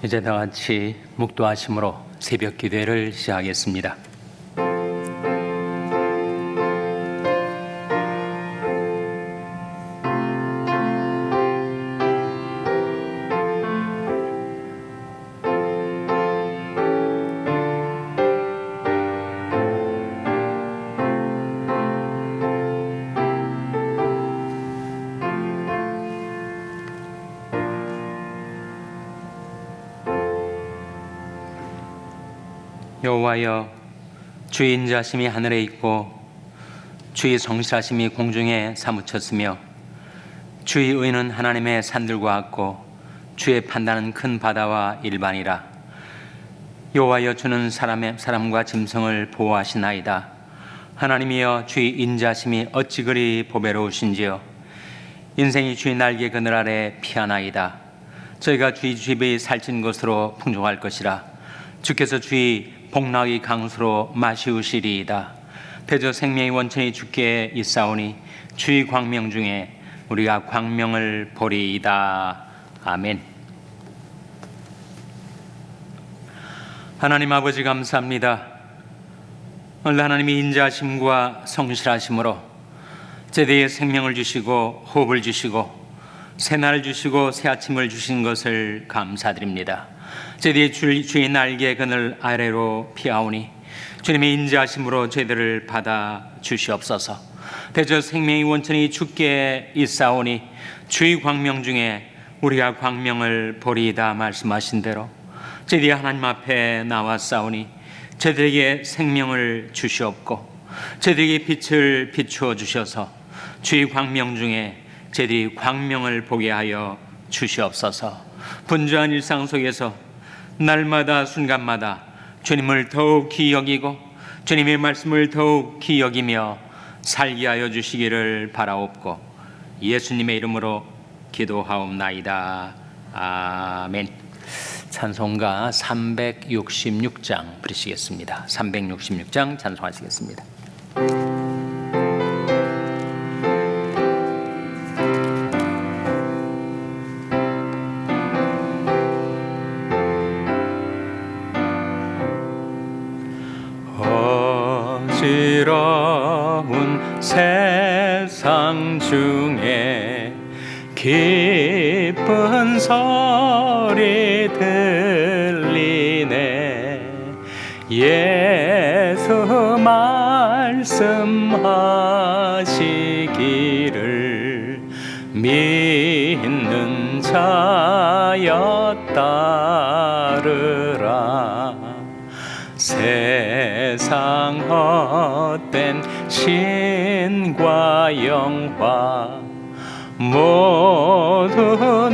이제 다 같이 묵도하심으로 새벽 기도회를 시작하겠습니다. 여호와여, 주의 인자하심이 하늘에 있고 주의 성실하심이 공중에 사무쳤으며 주의 의는 하나님의 산들과 같고 주의 판단은 큰 바다와 일반이라. 여호와여, 주는 사람과 짐승을 보호하시나이다. 하나님이여, 주의 인자하심이 어찌 그리 보배로우신지요. 인생이 주의 날개 그늘 아래 피하나이다. 저희가 주의 집이 살찐 것으로 풍족할 것이라. 주께서 주의 복락의 강수로 마시우시리이다. 대저 생명의 원천이 주께 있사오니 주의 광명 중에 우리가 광명을 보리이다. 아멘. 하나님 아버지, 감사합니다. 오늘 하나님이 인자하심과 성실하심으로 제대의 생명을 주시고 호흡을 주시고 새날을 주시고 새 아침을 주신 것을 감사드립니다. 저희들이 주의 날개 그늘 아래로 피하오니 주님의 인자하심으로 저희들을 받아 주시옵소서. 대저 생명의 원천이 주께 있사오니 주의 광명 중에 우리가 광명을 보리이다 말씀하신 대로 저희들이 하나님 앞에 나왔사오니 저희들에게 생명을 주시옵고 저희들에게 빛을 비추어 주셔서 주의 광명 중에 저희들이 광명을 보게 하여 주시옵소서. 분주한 일상 속에서 날마다 순간마다 주님을 더욱 기여기고 주님의 말씀을 더욱 기여기며 살게 하여 주시기를 바라옵고 예수님의 이름으로 기도하옵나이다. 아멘. 찬송가 366장 부르시겠습니다. 366장 찬송하시겠습니다. 어지러운 세상 중에 기쁜 소리 들리네. 예수 말씀하시기를 믿는 자여 따르라. 세상 헛된 신과 영화 모두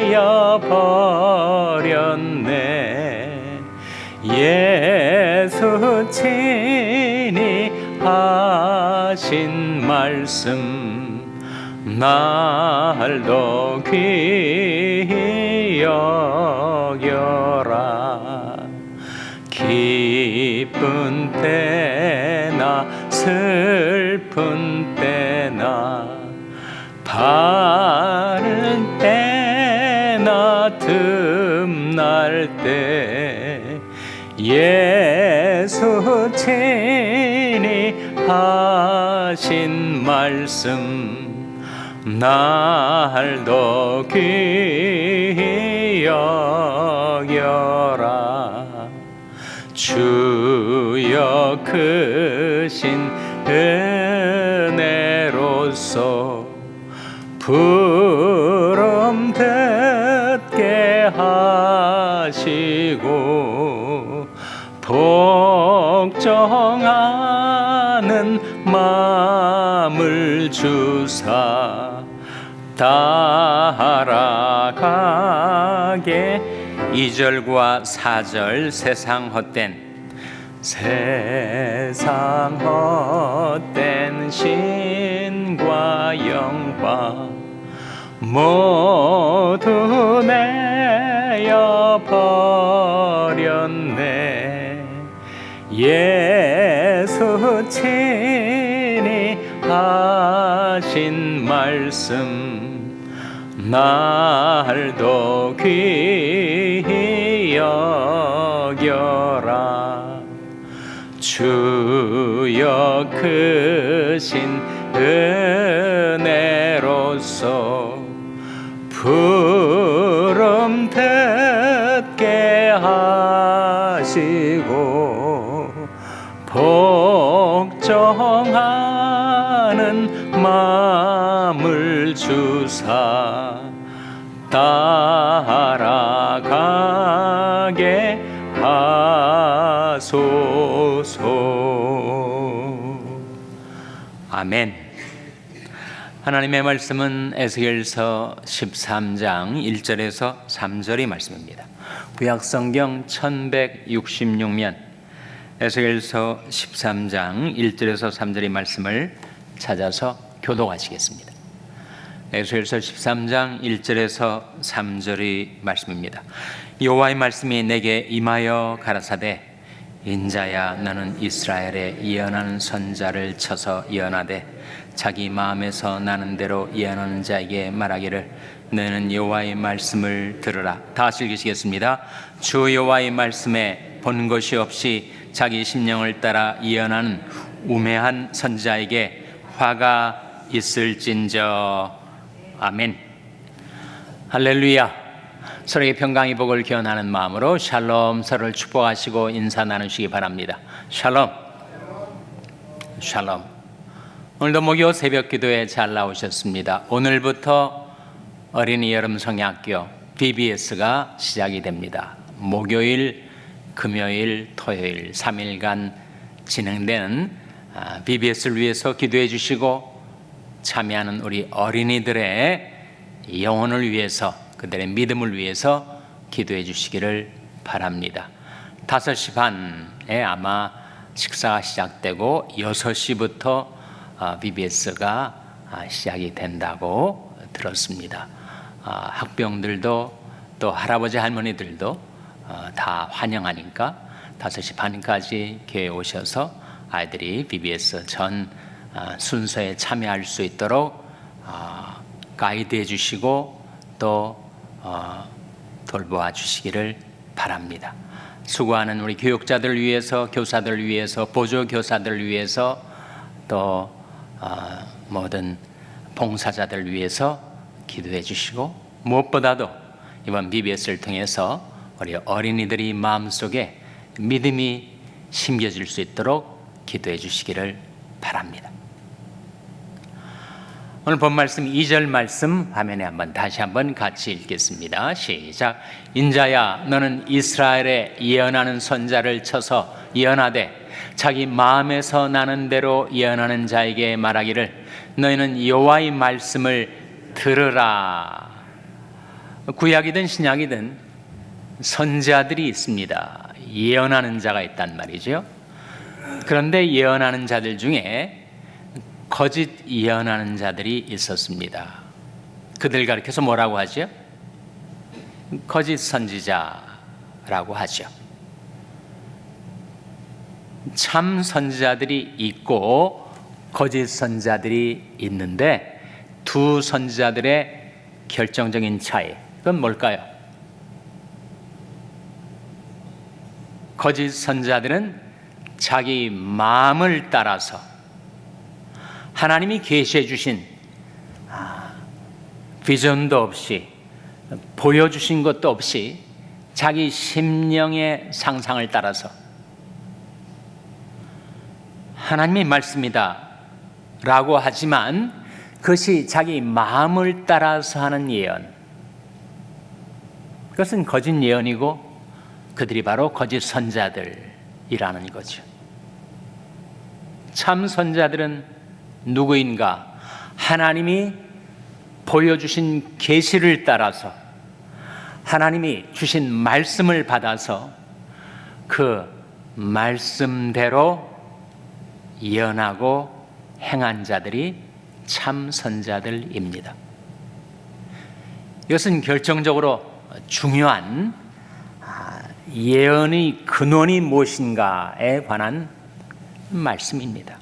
내어버렸네. 예수 친히 하신 말씀 날도 귀히 여겨라. 기쁜 때나 슬픈 때나 바른 때나 틈날 때 예수 친히 하신 말씀 날도 귀히 여겨라. 주여 크신 은혜로서 부름 듣게 하시고 복종하는 마음을 주사 따라가게. 2절과 4절 세상 헛된 신과 영화 모두 내어버렸네. 예수 친히 하신 말씀 날도 귀히 여겨라. 주여 크신 은혜로서 부름 듣게 하시고 복종하는 마음을 주사 따라가게 하소서. 아멘. 하나님의 말씀은 에스겔서 13장 1절에서 3절의 말씀입니다. 구약성경 1166면 에스겔서 13장 1절에서 3절의 말씀을 찾아서 교독하시겠습니다. 에스겔서 13장 1절에서 3절의 말씀입니다. 여호와의 말씀이 내게 임하여 가라사대 인자야 너는 이스라엘에 예언하는 선자를 쳐서 예언하되 자기 마음에서 나는 대로 예언하는 자에게 말하기를 너는 여호와의 말씀을 들으라. 다 같이 읽으시겠습니다. 주 여호와의 말씀에 본 것이 없이 자기 심령을 따라 예언하는 우매한 선자에게 화가 있을진저. 아멘. 할렐루야. 서로에게 평강의 복을 기원하는 마음으로 샬롬, 서로를 축복하시고 인사 나누시기 바랍니다. 샬롬. 샬롬. 오늘도 목요 새벽 기도에 잘 나오셨습니다. 오늘부터 어린이 여름 성야학교 BBS가 시작이 됩니다. 목요일, 금요일, 토요일 3일간 진행되는 BBS를 위해서 기도해 주시고 참여하는 우리 어린이들의 영혼을 위해서, 그들의 믿음을 위해서 기도해 주시기를 바랍니다. 5시 반에 아마 식사가 시작되고 6시부터 BBS가 시작이 된다고 들었습니다. 학부형들도 또 할아버지 할머니들도 다 환영하니까 5시 반까지 교회에 오셔서 아이들이 BBS 전 순서에 참여할 수 있도록 가이드해 주시고 또 돌보아 주시기를 바랍니다. 수고하는 우리 교육자들 위해서, 교사들 위해서, 보조교사들 위해서 또 모든 봉사자들 위해서 기도해 주시고 무엇보다도 이번 BBS를 통해서 우리 어린이들이 마음속에 믿음이 심겨질 수 있도록 기도해 주시기를 바랍니다. 오늘 본 말씀 2절 말씀 화면에 다시 한번 같이 읽겠습니다. 시작. 인자야 너는 이스라엘에 예언하는 선자를 쳐서 예언하되 자기 마음에서 나는 대로 예언하는 자에게 말하기를 너희는 여호와의 말씀을 들으라. 구약이든 신약이든 선자들이 있습니다. 예언하는 자가 있단 말이죠. 그런데 예언하는 자들 중에 거짓 예언하는 자들이 있었습니다. 그들 가리켜서 뭐라고 하죠? 거짓 선지자라고 하죠. 참 선지자들이 있고 거짓 선지자들이 있는데 두 선지자들의 결정적인 차이, 그건 뭘까요? 거짓 선지자들은 자기 마음을 따라서 하나님이 계시해 주신 비전도 없이 보여주신 것도 없이 자기 심령의 상상을 따라서 하나님의 말씀이다 라고 하지만 그것이 자기 마음을 따라서 하는 예언, 그것은 거짓 예언이고 그들이 바로 거짓 선자들이라는 거죠. 참 선자들은 누구인가? 하나님이 보여주신 계시를 따라서 하나님이 주신 말씀을 받아서 그 말씀대로 예언하고 행한 자들이 참 선자들입니다. 이것은 결정적으로 중요한 예언의 근원이 무엇인가에 관한 말씀입니다.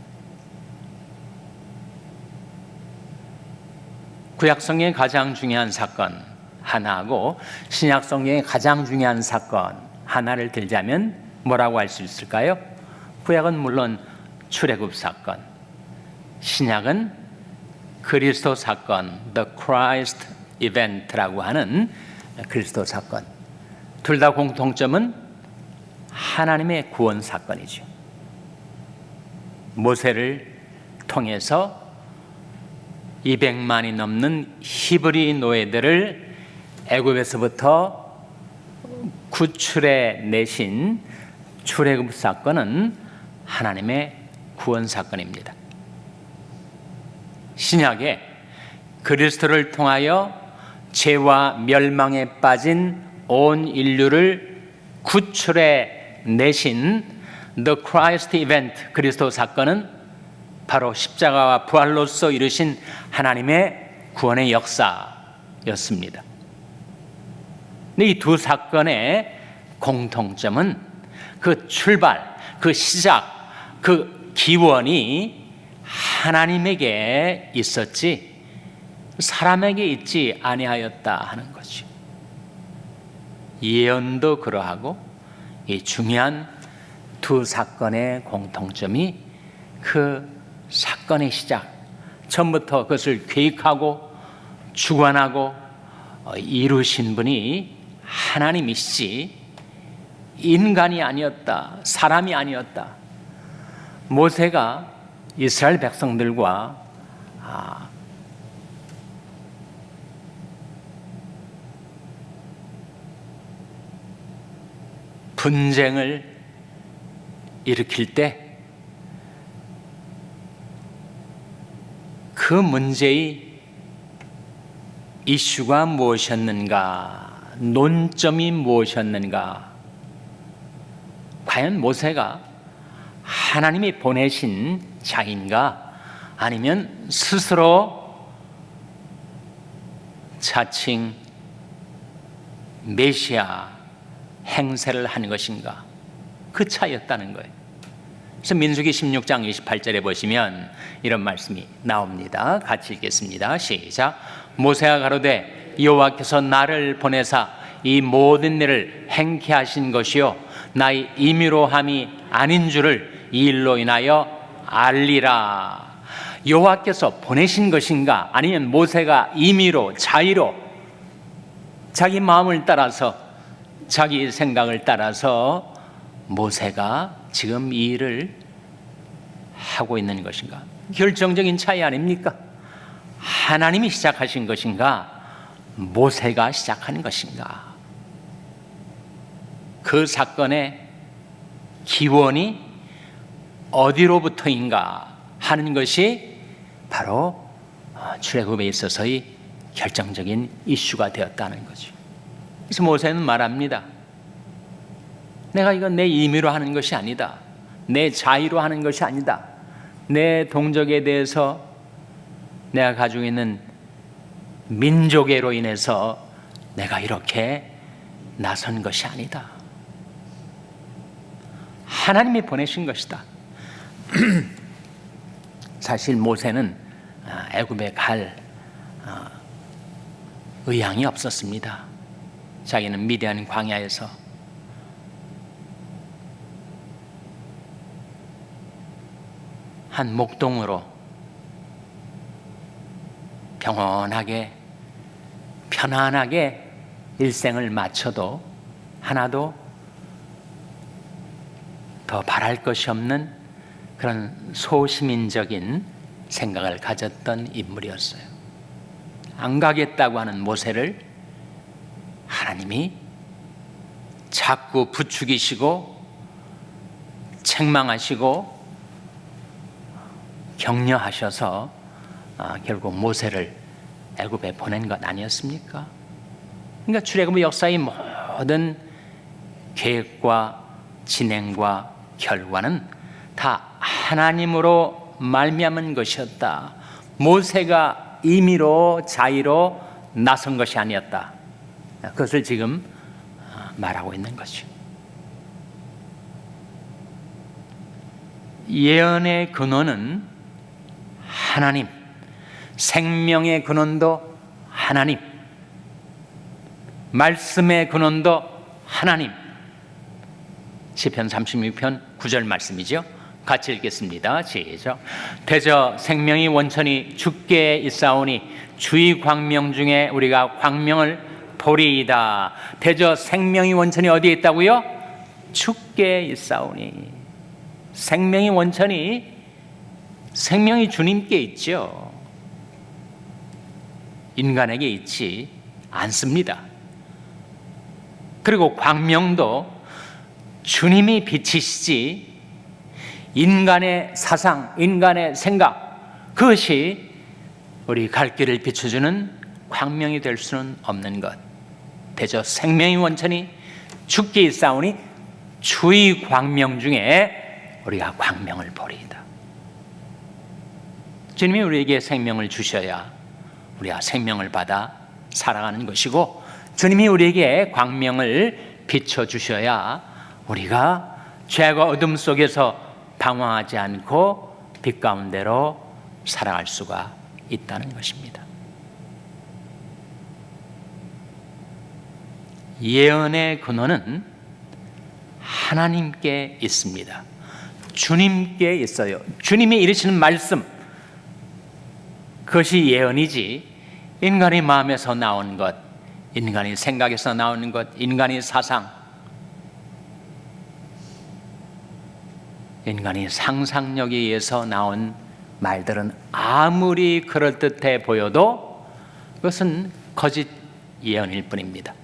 구약 성경의 가장 중요한 사건 하나하고 신약 성경의 가장 중요한 사건 하나를 들자면 뭐라고 할 수 있을까요? 구약은 물론 출애굽 사건, 신약은 그리스도 사건, The Christ Event라고 하는 그리스도 사건. 둘 다 공통점은 하나님의 구원 사건이죠. 모세를 통해서 200만이 넘는 히브리 노예들을 애굽에서부터 구출해 내신 출애굽 사건은 하나님의 구원 사건입니다. 신약에 그리스도를 통하여 죄와 멸망에 빠진 온 인류를 구출해 내신 The Christ Event 그리스도 사건은 바로 십자가와 부활로서 이루신 하나님의 구원의 역사였습니다. 이 두 사건의 공통점은 그 출발, 그 시작, 그 기원이 하나님에게 있었지 사람에게 있지 아니하였다 하는 거죠. 예언도 그러하고 이 중요한 두 사건의 공통점이 그 사건의 시작, 처음부터 그것을 계획하고 주관하고 이루신 분이 하나님이시지 인간이 아니었다, 사람이 아니었다. 모세가 이스라엘 백성들과 분쟁을 일으킬 때 그 문제의 이슈가 무엇이었는가, 논점이 무엇이었는가, 과연 모세가 하나님이 보내신 자인가 아니면 스스로 자칭 메시아 행세를 하는 것인가, 그 차이였다는 거예요. 그래서 민수기 16장 28절에 보시면 이런 말씀이 나옵니다. 같이 읽겠습니다. 시작. 모세가 가로되 여호와께서 나를 보내사 이 모든 일을 행케 하신 것이요 나의 임의로 함이 아닌 줄을 이 일로 인하여 알리라. 여호와께서 보내신 것인가 아니면 모세가 임의로 자의로 자기 마음을 따라서 자기 생각을 따라서 모세가 지금 이 일을 하고 있는 것인가? 결정적인 차이 아닙니까? 하나님이 시작하신 것인가? 모세가 시작하는 것인가? 그 사건의 기원이 어디로부터인가 하는 것이 바로 출애굽에 있어서의 결정적인 이슈가 되었다는 거죠. 그래서 모세는 말합니다. 내가 이건 내 임의로 하는 것이 아니다. 내 자의로 하는 것이 아니다. 내 동족에 대해서 내가 가지고 있는 민족애로 인해서 내가 이렇게 나선 것이 아니다. 하나님이 보내신 것이다. 사실 모세는 애굽에 갈 의향이 없었습니다. 자기는 미디안 광야에서 한 목동으로 평온하게 편안하게 일생을 마쳐도 하나도 더 바랄 것이 없는 그런 소시민적인 생각을 가졌던 인물이었어요. 안 가겠다고 하는 모세를 하나님이 자꾸 부추기시고 책망하시고 격려하셔서 결국 모세를 애굽에 보낸 것 아니었습니까? 그러니까 출애굽의 역사의 모든 계획과 진행과 결과는 다 하나님으로 말미암은 것이었다. 모세가 임의로 자의로 나선 것이 아니었다. 그것을 지금 말하고 있는 거죠. 예언의 근원은 하나님, 생명의 근원도 하나님, 말씀의 근원도 하나님. 시편 36편 9절 말씀이죠. 같이 읽겠습니다. 시작. 대저 생명의 원천이 주께 있사오니 주의 광명 중에 우리가 광명을 보리이다. 대저 생명의 원천이 어디에 있다고요? 주께 있사오니. 생명의 원천이 생명이 주님께 있죠. 인간에게 있지 않습니다. 그리고 광명도 주님이 빛이시지 인간의 사상, 인간의 생각, 그것이 우리 갈 길을 비춰주는 광명이 될 수는 없는 것. 대저 생명의 원천이 주께 있사오니 주의 광명 중에 우리가 광명을 보리이다. 주님이 우리에게 생명을 주셔야 우리가 생명을 받아 살아가는 것이고, 주님이 우리에게 광명을 비춰주셔야 우리가 죄와 어둠 속에서 방황하지 않고 빛 가운데로 살아갈 수가 있다는 것입니다. 예언의 근원은 하나님께 있습니다. 주님께 있어요. 주님이 이르시는 말씀, 그것이 예언이지 인간의 마음에서 나온 것, 인간의 생각에서 나오는 것, 인간의 사상, 인간의 상상력에 의해서 나온 말들은 아무리 그럴듯해 보여도 그것은 거짓 예언일 뿐입니다.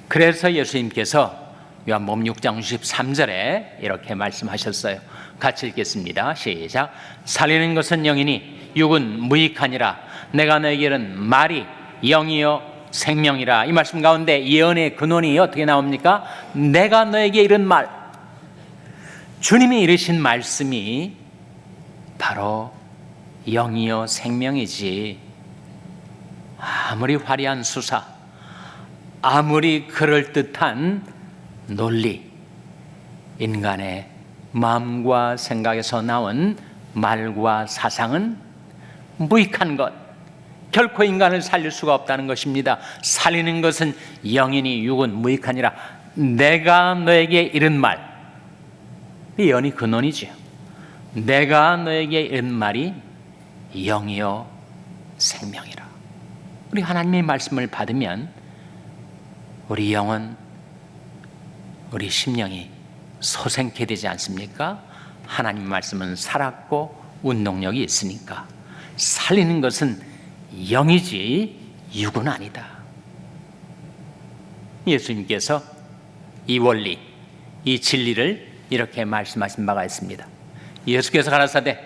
그래서 예수님께서 요한복음 6장 63절에 이렇게 말씀하셨어요. 같이 읽겠습니다. 시작. 살리는 것은 영이니 육은 무익하니라. 내가 너에게 이른 말이 영이요 생명이라. 이 말씀 가운데 예언의 근원이 어떻게 나옵니까? 내가 너에게 이른 말, 주님이 이르신 말씀이 바로 영이요 생명이지, 아무리 화려한 수사, 아무리 그럴듯한 논리, 인간의 마음과 생각에서 나온 말과 사상은 무익한 것, 결코 인간을 살릴 수가 없다는 것입니다. 살리는 것은 영이니 육은 무익하니라. 내가 너에게 이른 말, 이 연이 근원이죠. 내가 너에게 이른 말이 영이요 생명이라. 우리 하나님의 말씀을 받으면 우리 영은, 우리 심령이 소생케 되지 않습니까? 하나님 말씀은 살았고 운동력이 있으니까. 살리는 것은 영이지 육은 아니다. 예수님께서 이 원리, 이 진리를 이렇게 말씀하신 바가 있습니다. 예수께서 가라사대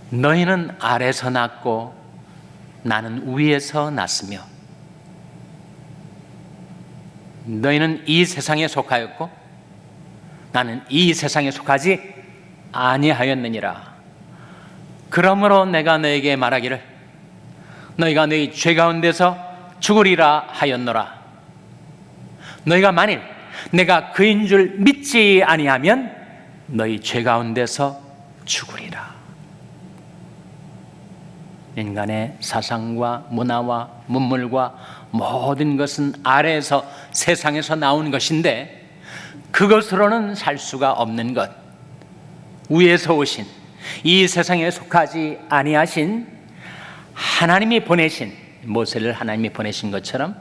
너희는 아래서 났고 나는 위에서 났으며 너희는 이 세상에 속하였고 나는 이 세상에 속하지 아니하였느니라. 그러므로 내가 너에게 말하기를 너희가 너희 죄 가운데서 죽으리라 하였노라. 너희가 만일 내가 그인 줄 믿지 아니하면 너희 죄 가운데서 죽으리라. 인간의 사상과 문화와 문물과 모든 것은 아래에서 세상에서 나온 것인데 그것으로는 살 수가 없는 것, 위에서 오신 이 세상에 속하지 아니하신 하나님이 보내신, 모세를 하나님이 보내신 것처럼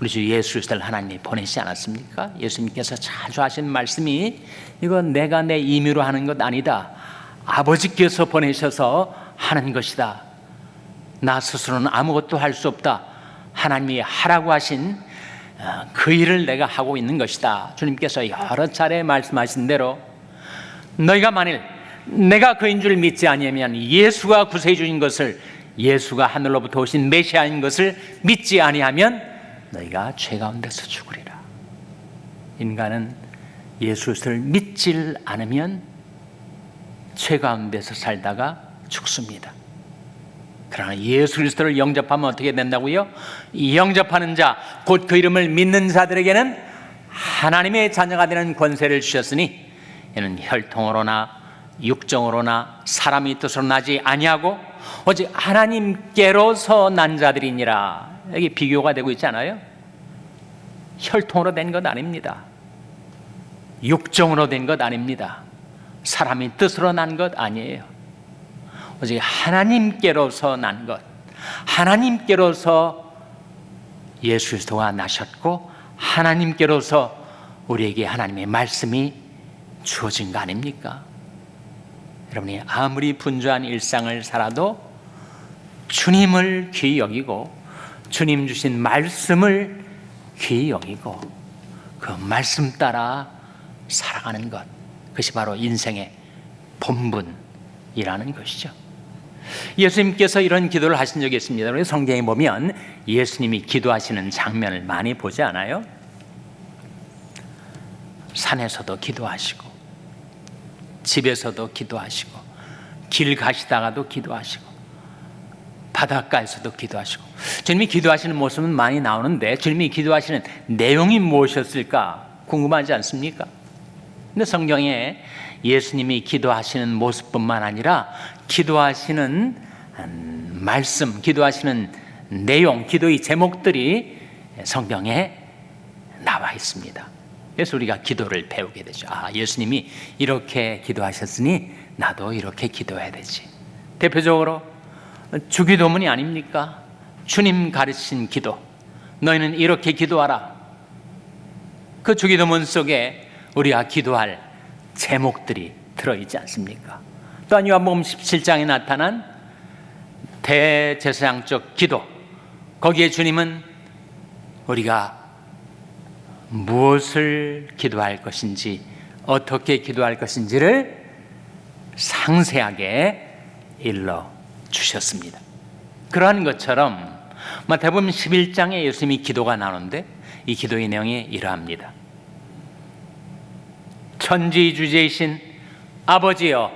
우리 주 예수 그리스도를 하나님이 보내시지 않았습니까? 예수님께서 자주 하신 말씀이 이건 내가 내 임의로 하는 것 아니다. 아버지께서 보내셔서 하는 것이다. 나 스스로는 아무것도 할 수 없다. 하나님이 하라고 하신 그 일을 내가 하고 있는 것이다. 주님께서 여러 차례 말씀하신 대로 너희가 만일 내가 그인 줄 믿지 아니하면 예수가 구세해 주신 것을, 예수가 하늘로부터 오신 메시아인 것을 믿지 아니하면 너희가 죄 가운데서 죽으리라. 인간은 예수 그리스도를 믿질 않으면 죄 가운데서 살다가 죽습니다. 그러나 예수 그리스도를 영접하면 어떻게 된다고요? 영접하는 자, 곧 그 이름을 믿는 자들에게는 하나님의 자녀가 되는 권세를 주셨으니 이는 혈통으로나 육정으로나 사람의 뜻으로 나지 아니하고 오직 하나님께로서 난 자들이니라. 여기 비교가 되고 있지 않아요? 혈통으로 된 것 아닙니다. 육정으로 된 것 아닙니다. 사람의 뜻으로 난 것 아니에요. 오직 하나님께로서 난 것, 하나님께로서 예수 그리스도가 나셨고 하나님께로서 우리에게 하나님의 말씀이 주어진 거 아닙니까? 여러분이 아무리 분주한 일상을 살아도 주님을 귀히 여기고 주님 주신 말씀을 귀히 여기고 그 말씀 따라 살아가는 것, 그것이 바로 인생의 본분이라는 것이죠. 예수님께서 이런 기도를 하신 적이 있습니다. 우리 성경에 보면 예수님이 기도하시는 장면을 많이 보지 않아요? 산에서도 기도하시고 집에서도 기도하시고 길 가시다가도 기도하시고 바닷가에서도 기도하시고 주님이 기도하시는 모습은 많이 나오는데 주님이 기도하시는 내용이 무엇이었을까 궁금하지 않습니까? 근데 성경에 예수님이 기도하시는 모습뿐만 아니라 기도하시는 말씀, 기도하시는 내용, 기도의 제목들이 성경에 나와 있습니다. 그래서 우리가 기도를 배우게 되죠. 아, 예수님이 이렇게 기도하셨으니 나도 이렇게 기도해야 되지. 대표적으로 주기도문이 아닙니까? 주님 가르친 기도. 너희는 이렇게 기도하라. 그 주기도문 속에 우리가 기도할 제목들이 들어있지 않습니까? 또한 요한복음 17장에 나타난 대제사장적 기도, 거기에 주님은 우리가 무엇을 기도할 것인지 어떻게 기도할 것인지를 상세하게 일러 주셨습니다. 그러한 것처럼 마태복음 11장에 예수님이 기도가 나오는데 이 기도의 내용이 이러합니다. 천지주제이신 아버지여,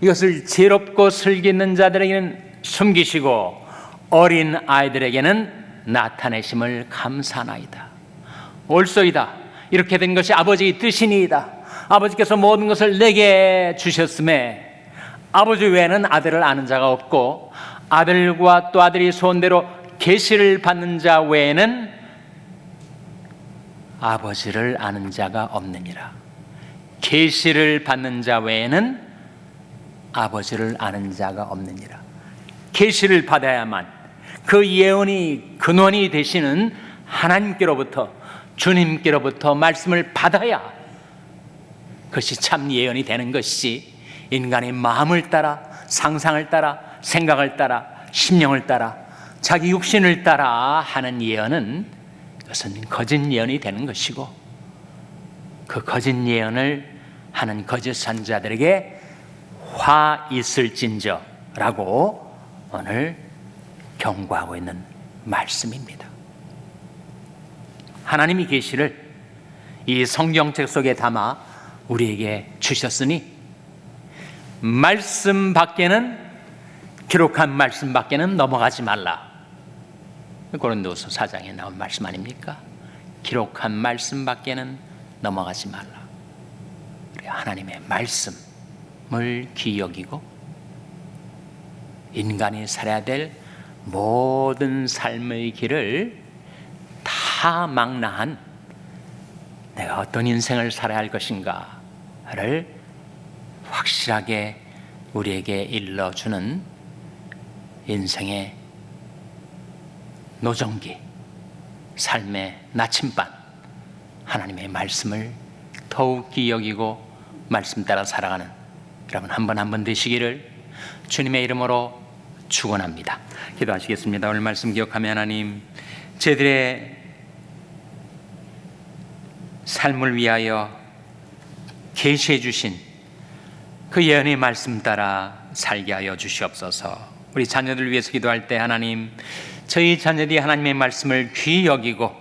이것을 지혜롭고 슬기있는 자들에게는 숨기시고 어린 아이들에게는 나타내심을 감사하나이다. 옳소이다. 이렇게 된 것이 아버지의 뜻이니이다. 아버지께서 모든 것을 내게 주셨음에 아버지 외에는 아들을 아는 자가 없고 아들과 또 아들이 소원대로 계시를 받는 자 외에는 아버지를 아는 자가 없느니라. 계시를 받는 자 외에는 아버지를 아는 자가 없느니라. 계시를 받아야만 그 예언이 근원이 되시는 하나님께로부터, 주님께로부터 말씀을 받아야 그것이 참 예언이 되는 것이지, 인간의 마음을 따라, 상상을 따라, 생각을 따라, 심령을 따라, 자기 육신을 따라 하는 예언은 그것은 거짓 예언이 되는 것이고, 그 거짓 예언을 하는 거짓 선지자들에게 화 있을진저 라고 오늘 경고하고 있는 말씀입니다. 하나님이 계시를 이 성경책 속에 담아 우리에게 주셨으니 말씀 밖에는, 기록한 말씀 밖에는 넘어가지 말라. 고린도서 4장에 나온 말씀 아닙니까? 기록한 말씀 밖에는 넘어가지 말라. 우리 하나님의 말씀을 귀히 여기고 인간이 살아야 될 모든 삶의 길을 다 망라한 내가 어떤 인생을 살아야 할 것인가를 확실하게 우리에게 일러주는 인생의 노정기, 삶의 나침반, 하나님의 말씀을 더욱 귀히 여기고 말씀 따라 살아가는 여러분 한 번 한 번 되시기를 주님의 이름으로 축원합니다. 기도하시겠습니다. 오늘 말씀 기억하며 하나님, 저희들의 삶을 위하여 계시해 주신 그 예언의 말씀 따라 살게 하여 주시옵소서. 우리 자녀들 위해서 기도할 때 하나님, 저희 자녀들이 하나님의 말씀을 귀히 여기고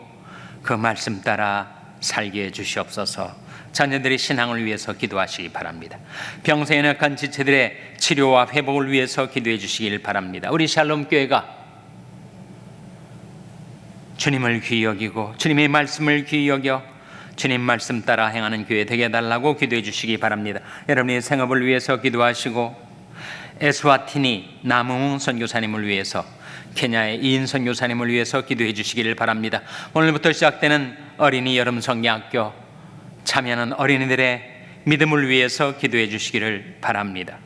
그 말씀 따라 살게 해 주시옵소서. 자녀들의 신앙을 위해서 기도하시기 바랍니다. 병세 연약한 지체들의 치료와 회복을 위해서 기도해 주시길 바랍니다. 우리 샬롬 교회가 주님을 귀히 여기고 주님의 말씀을 귀히 여겨 주님 말씀 따라 행하는 교회 되게 해달라고 기도해 주시기 바랍니다. 여러분의 생업을 위해서 기도하시고, 에스와티니 남웅 선교사님을 위해서, 케냐의 이인 선교사님을 위해서 기도해 주시기를 바랍니다. 오늘부터 시작되는 어린이 여름 성경학교 참여하는 어린이들의 믿음을 위해서 기도해 주시기를 바랍니다.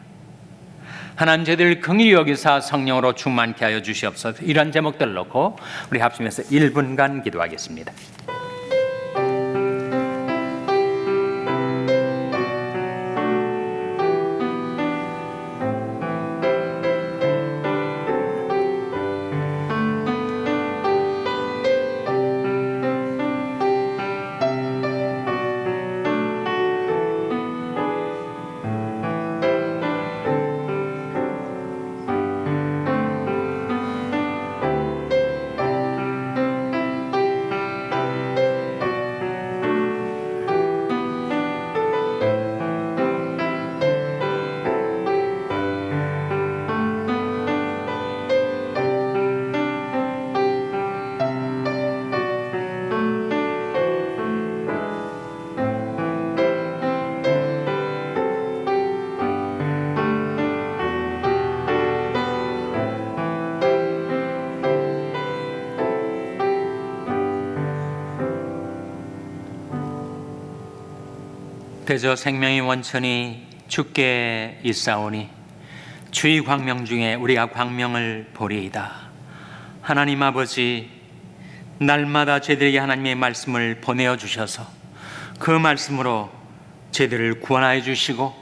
하나님, 저희들 긍휼히 여기사 성령으로 충만케 하여 주시옵소서. 이런 제목들을 놓고 우리 합심해서 1분간 기도하겠습니다. 대저 생명의 원천이 주께 있사오니 주의 광명 중에 우리가 광명을 보리이다. 하나님 아버지, 날마다 저희들에게 하나님의 말씀을 보내어 주셔서 그 말씀으로 저희들을 구원하여 주시고,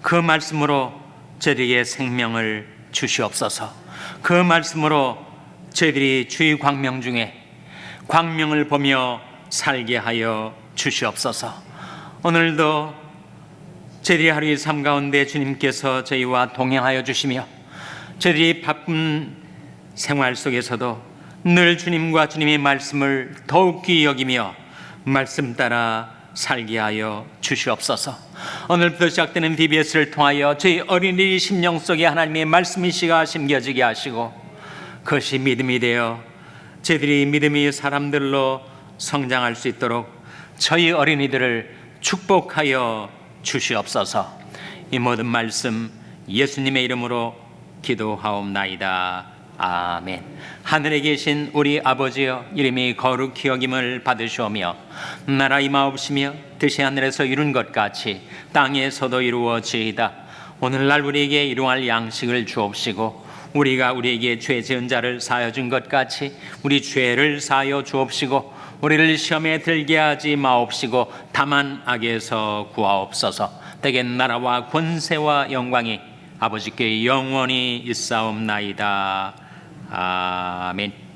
그 말씀으로 저희들에게 생명을 주시옵소서. 그 말씀으로 저희들이 주의 광명 중에 광명을 보며 살게 하여 주시옵소서. 오늘도 저희들이 하루의 삶 가운데 주님께서 저희와 동행하여 주시며, 저희들이 바쁜 생활 속에서도 늘 주님과 주님의 말씀을 더욱 귀히 여기며 말씀 따라 살게 하여 주시옵소서. 오늘부터 시작되는 DBS를 통하여 저희 어린이 심령 속에 하나님의 말씀이 씨가 심겨지게 하시고, 그것이 믿음이 되어 저희들이 믿음의 사람들로 성장할 수 있도록 저희 어린이들을 축복하여 주시옵소서. 이 모든 말씀 예수님의 이름으로 기도하옵나이다. 아멘. 하늘에 계신 우리 아버지여, 이름이 거룩히 여김을 받으시오며 나라 임하옵시며 뜻이 하늘에서 이룬 것 같이 땅에서도 이루어지이다. 오늘날 우리에게 일용할 양식을 주옵시고, 우리가 우리에게 죄 지은 자를 사하여 준 것 같이 우리 죄를 사하여 주옵시고, 우리를 시험에 들게 하지 마옵시고 다만 악에서 구하옵소서. 대개 나라와 권세와 영광이 아버지께 영원히 있사옵나이다. 아멘.